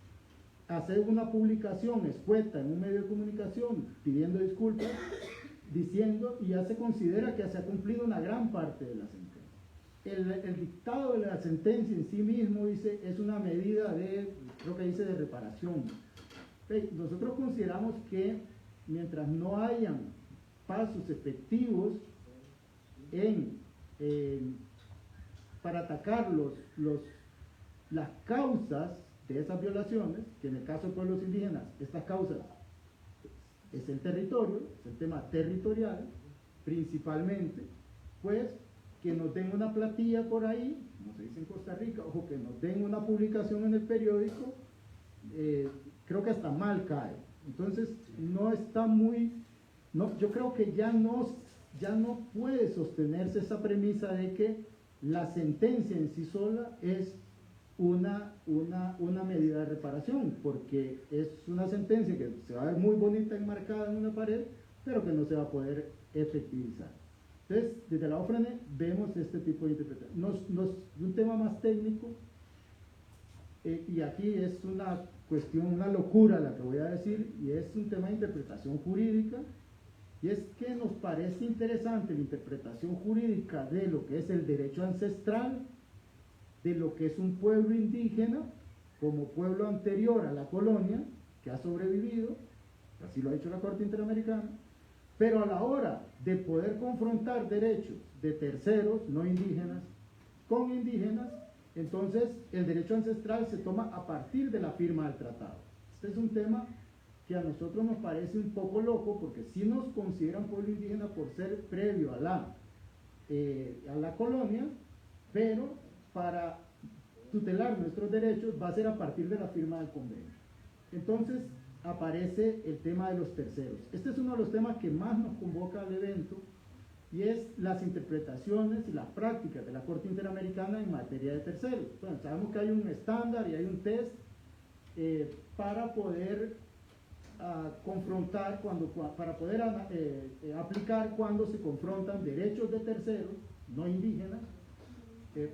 Hacer una publicación escueta en un medio de comunicación pidiendo disculpas, diciendo, y ya se considera que se ha cumplido una gran parte de la sentencia. El dictado de la sentencia en sí mismo dice, es una medida creo que dice de reparación. Nosotros consideramos que mientras no hayan pasos efectivos para atacar las causas de esas violaciones, que en el caso de pueblos indígenas, estas causas es el territorio, es el tema territorial, principalmente, pues que nos den una platilla por ahí, como se dice en Costa Rica, o que nos den una publicación en el periódico, creo que hasta mal cae. Entonces, no está yo creo que ya no puede sostenerse esa premisa de que la sentencia en sí sola es una medida de reparación, porque es una sentencia que se va a ver muy bonita enmarcada en una pared, pero que no se va a poder efectivizar. Entonces, desde la OFRANE vemos este tipo de interpretación. Un tema más técnico, y aquí es una cuestión, una locura la que voy a decir, y es un tema de interpretación jurídica, y es que nos parece interesante la interpretación jurídica de lo que es el derecho ancestral, de lo que es un pueblo indígena como pueblo anterior a la colonia, que ha sobrevivido, así lo ha dicho la Corte Interamericana, pero a la hora de poder confrontar derechos de terceros, no indígenas, con indígenas, entonces el derecho ancestral se toma a partir de la firma del tratado. Este es un tema que a nosotros nos parece un poco loco, porque sí nos consideran pueblo indígena por ser previo a la colonia, pero para tutelar nuestros derechos va a ser a partir de la firma del convenio. Entonces aparece el tema de los terceros. Este es uno de los temas que más nos convoca al evento, y es las interpretaciones y las prácticas de la Corte Interamericana en materia de terceros. Bueno, sabemos que hay un estándar y hay un test para poder confrontar, para poder aplicar cuando se confrontan derechos de terceros, no indígenas,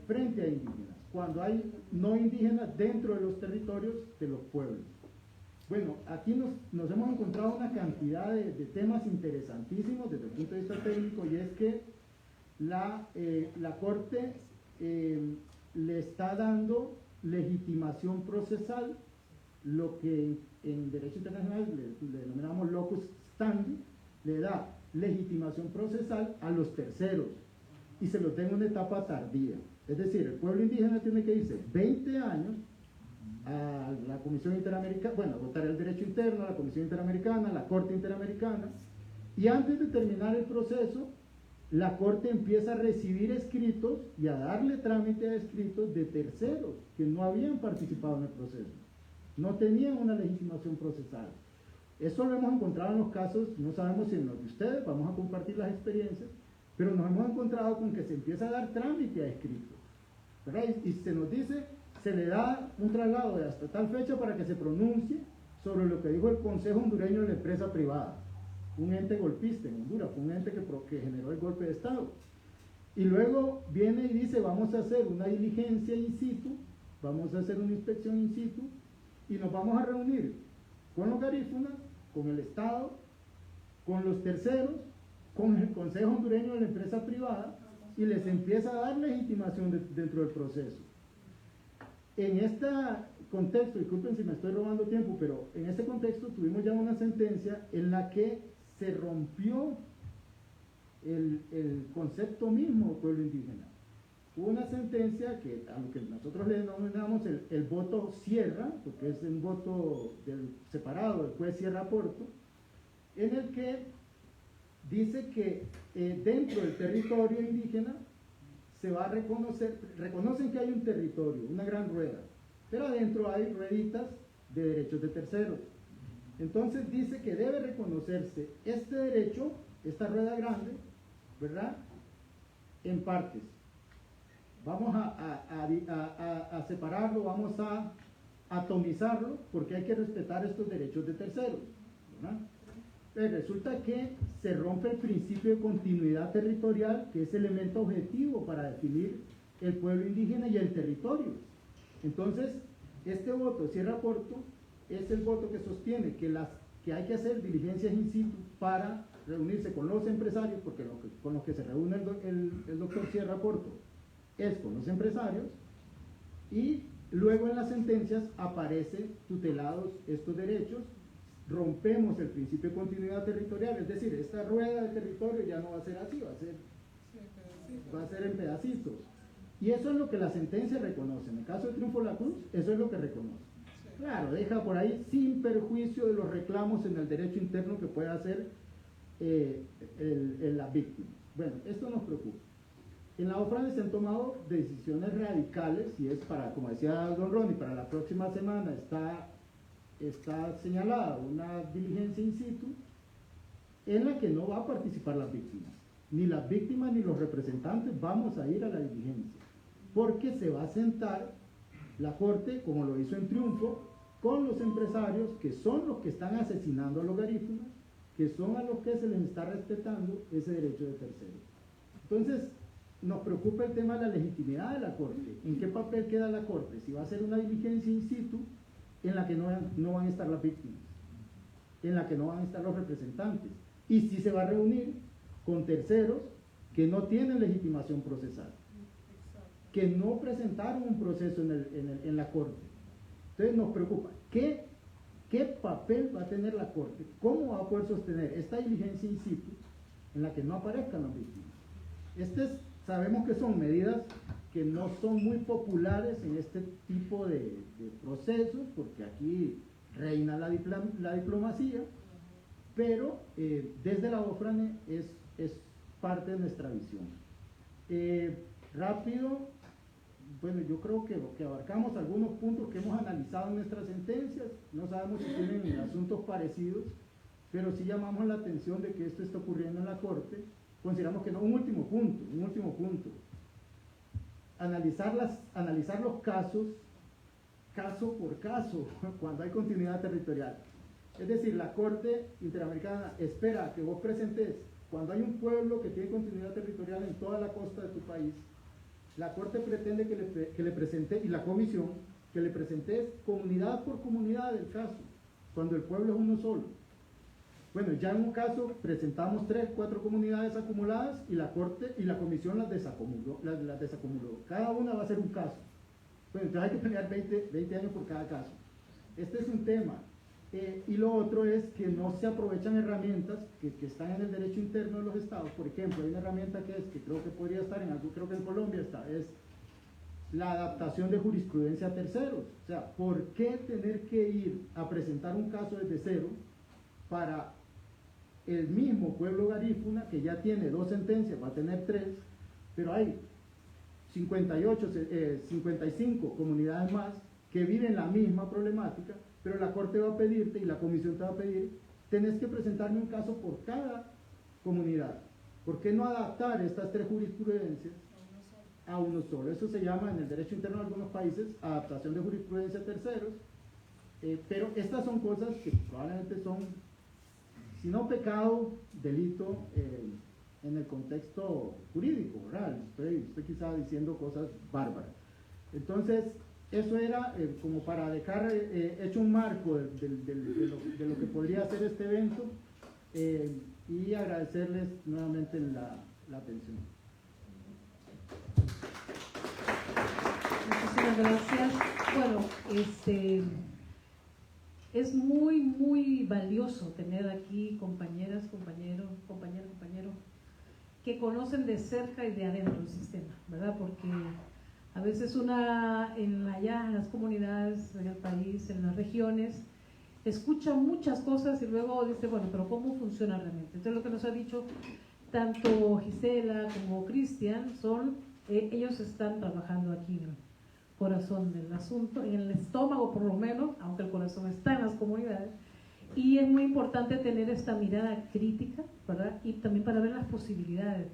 frente a indígenas, cuando hay no indígenas dentro de los territorios de los pueblos. Bueno, aquí nos hemos encontrado una cantidad de temas interesantísimos desde el punto de vista técnico, y es que la Corte le está dando legitimación procesal, lo que en derecho internacional le denominamos locus standi, le da legitimación procesal a los terceros y se los da en una etapa tardía. Es decir, el pueblo indígena tiene que irse 20 años a la Comisión Interamericana, bueno, a votar el derecho interno, a la Comisión Interamericana, a la Corte Interamericana, y antes de terminar el proceso, la Corte empieza a recibir escritos y a darle trámite a escritos de terceros que no habían participado en el proceso, no tenían una legitimación procesal. Eso lo hemos encontrado en los casos, no sabemos si en los de ustedes, vamos a compartir las experiencias, pero nos hemos encontrado con que se empieza a dar trámite a escritos, ¿verdad? Y se nos dice, se le da un traslado de hasta tal fecha para que se pronuncie sobre lo que dijo el Consejo Hondureño de la Empresa Privada, un ente golpista en Honduras, fue un ente que generó el golpe de Estado. Y luego viene y dice, vamos a hacer una diligencia in situ, vamos a hacer una inspección in situ, y nos vamos a reunir con los garífunas, con el Estado, con los terceros, con el Consejo Hondureño de la Empresa Privada, y les empieza a dar legitimación dentro del proceso. En este contexto, disculpen si me estoy robando tiempo, pero en este contexto tuvimos ya una sentencia en la que se rompió el concepto mismo de pueblo indígena. Hubo una sentencia que a lo que nosotros le denominamos el voto Sierra, porque es un voto separado del juez Sierra Porto, en el que dice que dentro del territorio indígena se va a reconocen que hay un territorio, una gran rueda, pero adentro hay rueditas de derechos de terceros. Entonces dice que debe reconocerse este derecho, esta rueda grande, ¿verdad?, en partes. Vamos a separarlo, vamos a atomizarlo, porque hay que respetar estos derechos de terceros, ¿verdad? Resulta que se rompe el principio de continuidad territorial, que es elemento objetivo para definir el pueblo indígena y el territorio. Entonces, este voto, Sierra Porto, es el voto que sostiene que hay que hacer diligencias in situ para reunirse con los empresarios, porque con los que se reúne el doctor Sierra Porto es con los empresarios, y luego en las sentencias aparece tutelados estos derechos. Rompemos el principio de continuidad territorial, es decir, esta rueda de territorio ya no va a ser así, va a ser en pedacitos. Y eso es lo que la sentencia reconoce. En el caso de Triunfo La Cruz, eso es lo que reconoce. Claro, deja por ahí sin perjuicio de los reclamos en el derecho interno que pueda hacer la víctima. Bueno, esto nos preocupa. En la OFRANE se han tomado decisiones radicales, y es para, como decía don Ronnie, para la próxima semana está señalada una diligencia in situ en la que no va a participar las víctimas. Ni las víctimas ni los representantes vamos a ir a la diligencia, porque se va a sentar la Corte, como lo hizo en Triunfo, con los empresarios que son los que están asesinando a los garífunas, que son a los que se les está respetando ese derecho de terceros. Entonces, nos preocupa el tema de la legitimidad de la Corte. ¿En qué papel queda la Corte? Si va a hacer una diligencia in situ en la que no van a estar las víctimas, en la que no van a estar los representantes, y si se va a reunir con terceros que no tienen legitimación procesal, que no presentaron un proceso en la Corte. Entonces nos preocupa, ¿qué papel va a tener la Corte? ¿Cómo va a poder sostener esta diligencia in situ en la que no aparezcan las víctimas? Sabemos que son medidas que no son muy populares en este tipo de procesos, porque aquí reina la diplomacia, pero desde la OFRANE es parte de nuestra visión. Rápido, bueno, yo creo que abarcamos algunos puntos que hemos analizado en nuestras sentencias. No sabemos si tienen asuntos parecidos, pero sí llamamos la atención de que esto está ocurriendo en la Corte. Consideramos que no. Un último punto. Analizar los casos, caso por caso, cuando hay continuidad territorial. Es decir, la Corte Interamericana espera que vos presentes, cuando hay un pueblo que tiene continuidad territorial en toda la costa de tu país, la Corte pretende que le presente, y la Comisión, que le presentes comunidad por comunidad del caso, cuando el pueblo es uno solo. Bueno, ya en un caso presentamos 3, 4 comunidades acumuladas y la Corte y la Comisión las desacumuló. Cada una va a ser un caso. Bueno, entonces hay que pelear 20 años por cada caso. Este es un tema. Y lo otro es que no se aprovechan herramientas que están en el derecho interno de los estados. Por ejemplo, hay una herramienta que creo que podría estar en algo, creo que en Colombia está, es la adaptación de jurisprudencia a terceros. O sea, ¿por qué tener que ir a presentar un caso desde cero para el mismo pueblo garífuna, que ya tiene 2 sentencias, va a tener 3, pero hay 55 comunidades más que viven la misma problemática, pero la Corte va a pedirte y la Comisión te va a pedir, tenés que presentarme un caso por cada comunidad? ¿Por qué no adaptar estas 3 jurisprudencias a uno solo? Eso se llama en el derecho interno de algunos países adaptación de jurisprudencia a terceros, pero estas son cosas que probablemente son, si no pecado, delito en el contexto jurídico, ¿verdad? Estoy quizá diciendo cosas bárbaras. Entonces, eso era como para dejar hecho un marco de lo que podría ser este evento, y agradecerles nuevamente la atención. Muchísimas gracias. Bueno, es muy valioso tener aquí compañeros, compañeros, que conocen de cerca y de adentro el sistema, ¿verdad? Porque a veces allá en las comunidades, en el país, en las regiones, escucha muchas cosas y luego dice, bueno, pero ¿cómo funciona realmente? Entonces lo que nos ha dicho tanto Gisela como Cristian ellos están trabajando aquí en el corazón del asunto, en el estómago por lo menos, aunque el corazón está en las comunidades, y es muy importante tener esta mirada crítica, ¿verdad? Y también para ver las posibilidades.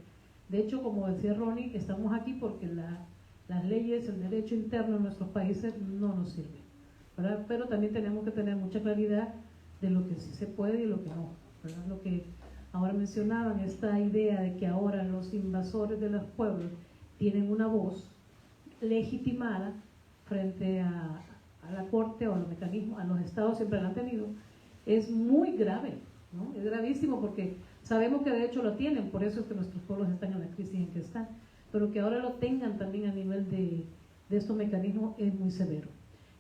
De hecho, como decía Ronnie, estamos aquí porque las leyes, el derecho interno en nuestros países no nos sirven, ¿verdad? Pero también tenemos que tener mucha claridad de lo que sí se puede y lo que no, ¿verdad? Lo que ahora mencionaban, esta idea de que ahora los invasores de los pueblos tienen una voz legitimada frente a la Corte o a los mecanismos, a los estados siempre la han tenido, es muy grave, ¿no? Es gravísimo porque sabemos que de hecho lo tienen, por eso es que nuestros pueblos están en la crisis en que están, pero que ahora lo tengan también a nivel de estos mecanismos es muy severo.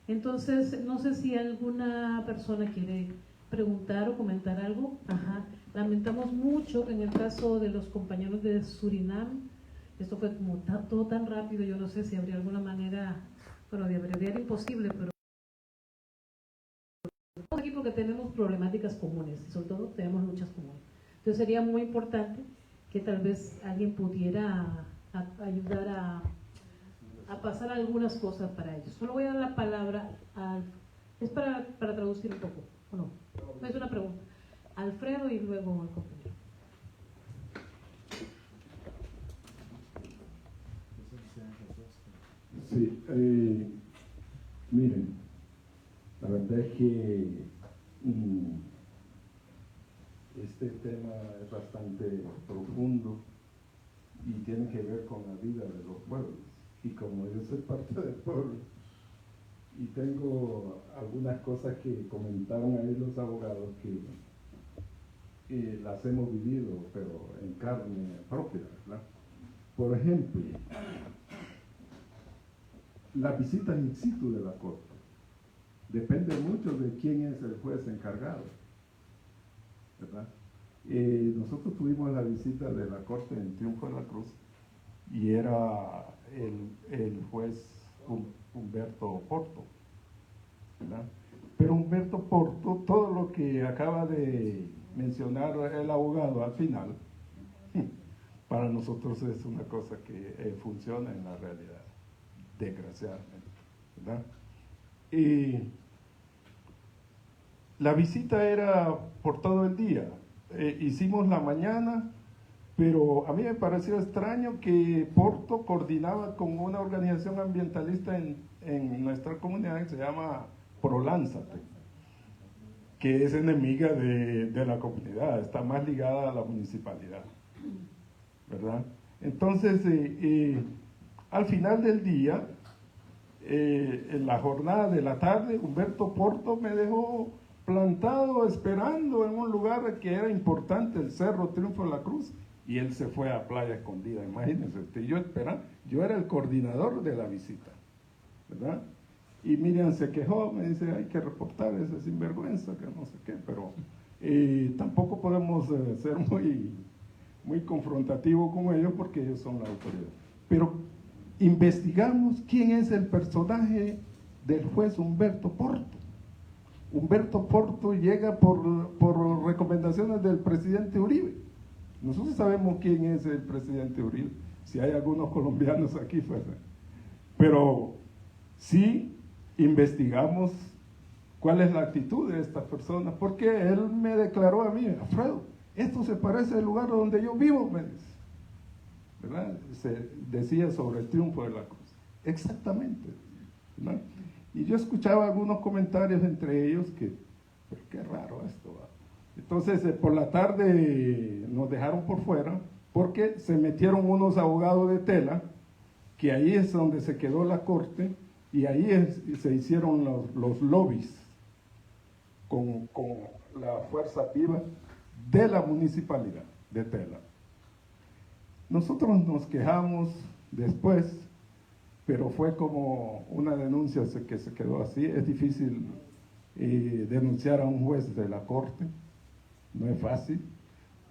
Entonces, no sé si alguna persona quiere preguntar o comentar algo. Ajá. Lamentamos mucho que en el caso de los compañeros de Surinam, esto fue como todo tan rápido, yo no sé si habría alguna manera, bueno, de abreviar imposible, pero estamos aquí porque tenemos problemáticas comunes, y sobre todo tenemos luchas comunes. Entonces sería muy importante que tal vez alguien pudiera ayudar a pasar algunas cosas para ellos. Solo voy a dar la palabra es para traducir un poco, ¿o no? No es una pregunta. Alfredo y luego el compañero. Sí, miren, la verdad es que este tema es bastante profundo y tiene que ver con la vida de los pueblos. Y como yo soy parte del pueblo y tengo algunas cosas que comentaron ahí los abogados que las hemos vivido, pero en carne propia, ¿verdad? Por ejemplo, las visitas in situ de la Corte depende mucho de quién es el juez encargado, ¿verdad? Nosotros tuvimos la visita de la Corte en Triunfo de la Cruz y era el juez Humberto Porto, ¿verdad? Pero Humberto Porto, todo lo que acaba de mencionar el abogado al final, para nosotros es una cosa que funciona en la realidad, desgraciadamente, ¿verdad? La visita era por todo el día. Hicimos la mañana, pero a mí me pareció extraño que Porto coordinaba con una organización ambientalista en nuestra comunidad que se llama Prolánzate, que es enemiga de la comunidad, está más ligada a la municipalidad, ¿verdad? Entonces, al final del día, en la jornada de la tarde, Humberto Porto me dejó plantado esperando en un lugar que era importante, el Cerro Triunfo de la Cruz, y él se fue a Playa Escondida. Imagínense, yo era el coordinador de la visita, ¿verdad? Y Miriam se quejó, me dice, hay que reportar ese sinvergüenza, que no sé qué, pero tampoco podemos ser muy confrontativos con ellos porque ellos son la autoridad. Pero investigamos quién es el personaje del juez Humberto Porto. Humberto Porto llega por recomendaciones del presidente Uribe. Nosotros sabemos quién es el presidente Uribe, si hay algunos colombianos aquí, pues, pero sí investigamos cuál es la actitud de estas personas, porque él me declaró a mí, Alfredo, esto se parece al lugar donde yo vivo, me dice, ¿verdad? Se decía sobre el Triunfo de la Cruz, exactamente, ¿verdad? Y yo escuchaba algunos comentarios entre ellos que, pero qué raro esto, ¿verdad? Entonces, por la tarde nos dejaron por fuera porque se metieron unos abogados de tela, que ahí es donde se quedó la corte, y ahí se hicieron los lobbies con la fuerza viva de la municipalidad de Tela. Nosotros nos quejamos después, pero fue como una denuncia que se quedó así. Es difícil denunciar a un juez de la corte, no es fácil,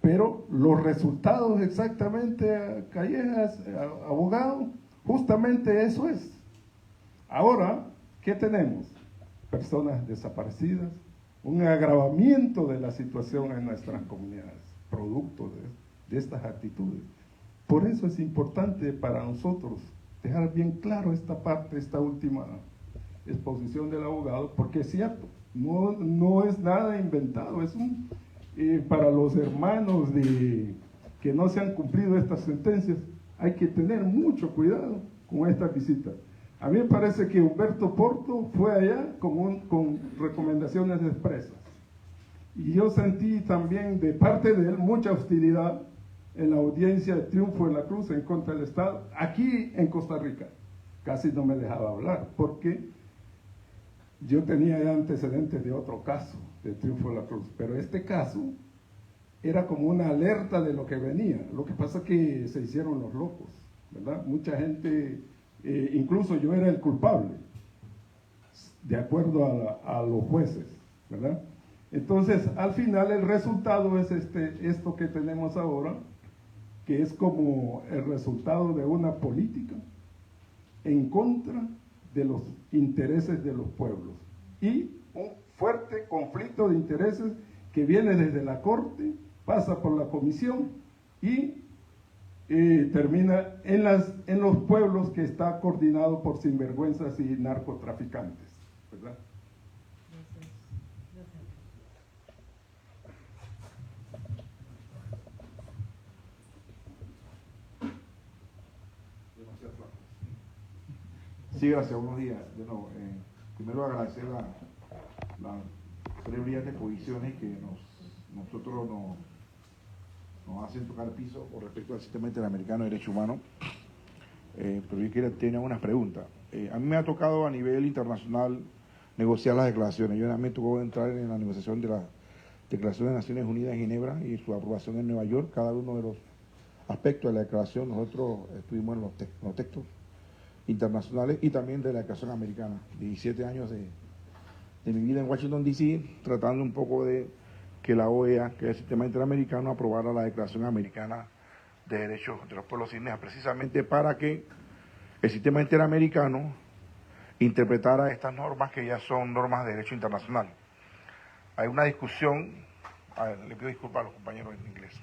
pero los resultados exactamente, Callejas, abogado, justamente eso es. Ahora, ¿qué tenemos? Personas desaparecidas, un agravamiento de la situación en nuestras comunidades, producto de estas actitudes. Por eso es importante para nosotros dejar bien claro esta parte, esta última exposición del abogado, porque es cierto, no es nada inventado, es para los hermanos que no se han cumplido estas sentencias, hay que tener mucho cuidado con estas visitas. A mí me parece que Humberto Porto fue allá con recomendaciones expresas. Y yo sentí también de parte de él mucha hostilidad en la audiencia de Triunfo de la Cruz en contra del Estado. Aquí en Costa Rica casi no me dejaba hablar porque yo tenía ya antecedentes de otro caso de Triunfo de la Cruz. Pero este caso era como una alerta de lo que venía. Lo que pasa es que se hicieron los locos, ¿verdad? Mucha gente... incluso yo era el culpable, de acuerdo a los jueces, ¿verdad? Entonces, al final el resultado es esto que tenemos ahora, que es como el resultado de una política en contra de los intereses de los pueblos y un fuerte conflicto de intereses que viene desde la Corte, pasa por la Comisión y termina en los pueblos, que está coordinado por sinvergüenzas y narcotraficantes, ¿verdad? Sí, gracias, buenos días. Bueno, primero agradecer la brevedad de posiciones que nosotros nos hacen tocar el piso con respecto al sistema interamericano de derechos humanos, pero yo quería tener unas preguntas. A mí me ha tocado a nivel internacional negociar las declaraciones. Yo me tocó entrar en la negociación de la Declaración de Naciones Unidas en Ginebra y su aprobación en Nueva York. Cada uno de los aspectos de la declaración nosotros estuvimos en los textos internacionales y también de la declaración americana. 17 años de mi vida en Washington, D.C., tratando un poco de que la OEA, que es el sistema interamericano, aprobara la Declaración Americana de Derechos de los Pueblos Indígenas, precisamente para que el sistema interamericano interpretara estas normas que ya son normas de derecho internacional. Hay una discusión, le pido disculpas a los compañeros en inglés,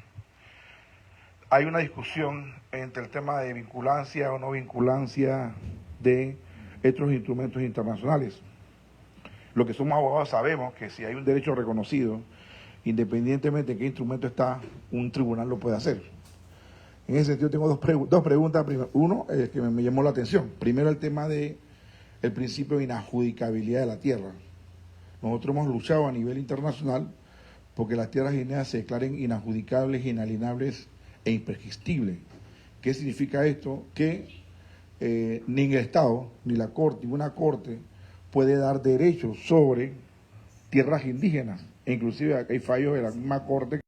hay una discusión entre el tema de vinculancia o no vinculancia de estos instrumentos internacionales. Los que somos abogados sabemos que si hay un derecho reconocido, independientemente de qué instrumento está, un tribunal lo puede hacer. En ese sentido tengo dos preguntas. Uno, que me llamó la atención. Primero, el tema del principio de inadjudicabilidad de la tierra. Nosotros hemos luchado a nivel internacional porque las tierras indígenas se declaren inadjudicables, inalienables e imprescriptibles. ¿Qué significa esto? Que ni el Estado, ni la Corte, ninguna Corte puede dar derechos sobre tierras indígenas. E inclusive hay fallos de la misma corte